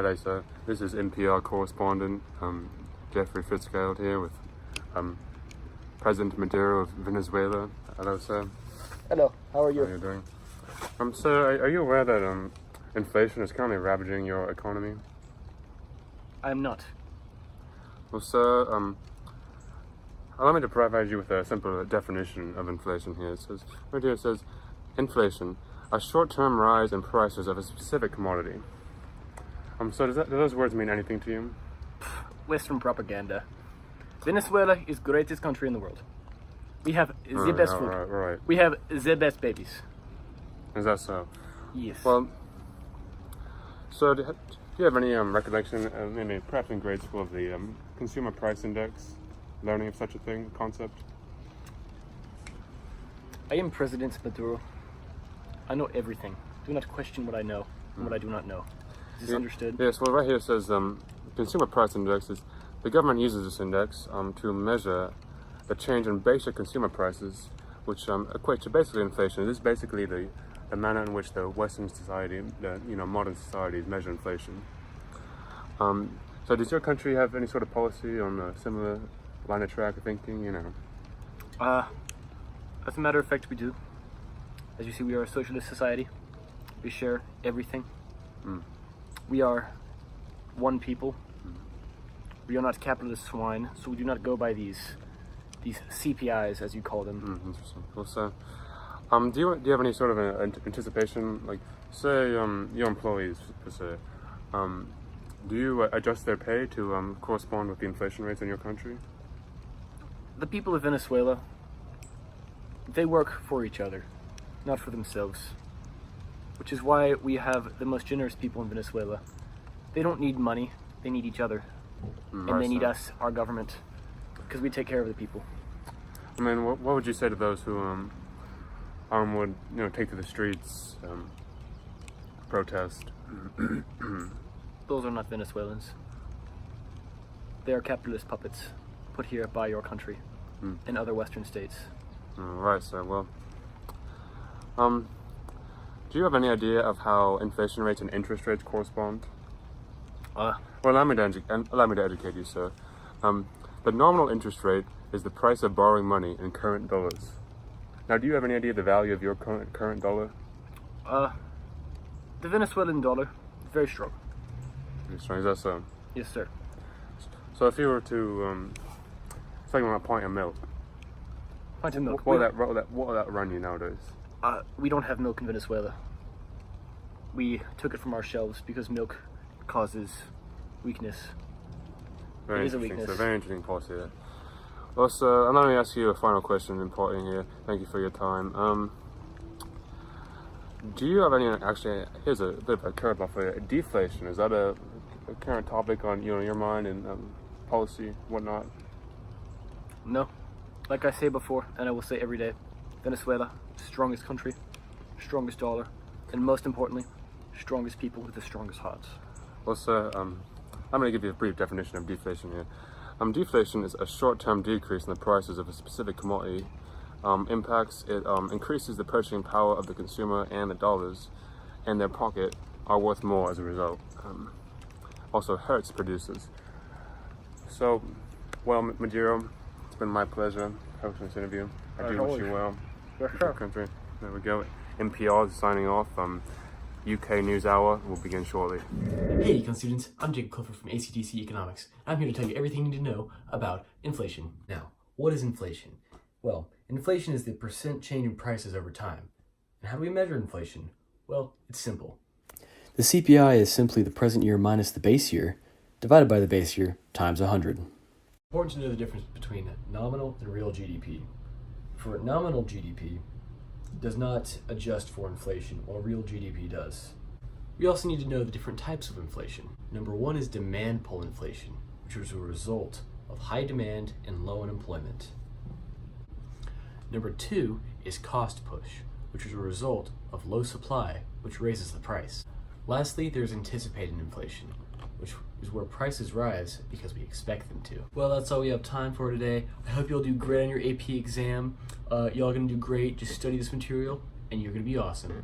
G'day, sir. This is NPR correspondent Jeffrey Fitzgerald here with President Maduro of Venezuela. Hello, sir. Hello, how are you? How are you doing? Sir, are you aware that inflation is currently ravaging your economy? I'm not. Well, sir, allow me to provide you with a simple definition of inflation here. It says, right here it says, inflation, a short-term rise in prices of a specific commodity. So do those words mean anything to you? Western propaganda. Venezuela is greatest country in the world. We have the best food. Right. We have the best babies. Is that so? Yes. Well, so do you have any recollection, maybe perhaps in grade school, of the Consumer Price Index, learning of such a thing, concept? I am President Maduro. I know everything. Do not question what I know and what I do not know. Is this understood? Yes, well right here it says Consumer Price Index is, the government uses this index to measure the change in basic consumer prices, which equates to basically inflation. This is basically the manner in which the Western society, modern societies measure inflation. So does your country have any sort of policy on a similar line of track of thinking, As a matter of fact, we do. As you see, we are a socialist society. We share everything. We are one people. We are not capitalist swine, so we do not go by these CPIs, as you call them. Interesting. Well, so, do you have any sort of anticipation, like, say, your employees, per se, do you adjust their pay to correspond with the inflation rates in your country? The people of Venezuela, they work for each other, not for themselves. Which is why we have the most generous people in Venezuela. They don't need money, they need each other. And they need us, our government, because we take care of the people. I mean, what would you say to those who would take to the streets, protest? Those are not Venezuelans. They are capitalist puppets put here by your country and other Western states. Right, sir. Well, do you have any idea of how inflation rates and interest rates correspond? Well, allow me to educate you, sir. The nominal interest rate is the price of borrowing money in current dollars. Now, do you have any idea of the value of your current dollar? The Venezuelan dollar is very strong. Very strong, is that so? Yes, sir. So if you were to, say you want a pint of milk. Pint of milk. What would that run you nowadays? We don't have milk in Venezuela. We took it from our shelves because milk causes weakness. Very it is a interesting. weakness. So very interesting policy there. Well, sir, let me ask you a final question in parting here. Thank you for your time. Do you have any, actually, here's a bit of a curveball for you. Deflation, is that a current topic on your mind and policy, whatnot? No. Like I say before, and I will say every day, Venezuela, strongest country, strongest dollar, and most importantly, strongest people with the strongest hearts. Well, sir, I'm going to give you a brief definition of deflation here. Deflation is a short-term decrease in the prices of a specific commodity. It increases the purchasing power of the consumer, and the dollars in their pocket are worth more as a result. Also hurts producers. So, well, Maduro, it's been my pleasure hosting this interview. I do wish you well. Sure. Country. There we go. NPR is signing off. UK News Hour will begin shortly. Hey Econ students, I'm Jacob Clifford from ACDC Economics. I'm here to tell you everything you need to know about inflation. Now, what is inflation? Well, inflation is the percent change in prices over time. And how do we measure inflation? Well, it's simple. The CPI is simply the present year minus the base year, divided by the base year, times 100. It's important to know the difference between nominal and real GDP. For nominal GDP, does not adjust for inflation, while real GDP does. We also need to know the different types of inflation. Number one is demand pull inflation, which is a result of high demand and low unemployment. Number two is cost push, which is a result of low supply, which raises the price. Lastly, there's anticipated inflation, which is where prices rise because we expect them to. Well, that's all we have time for today. I hope you'll do great on your AP exam. Y'all gonna do great. Just study this material, and you're gonna be awesome.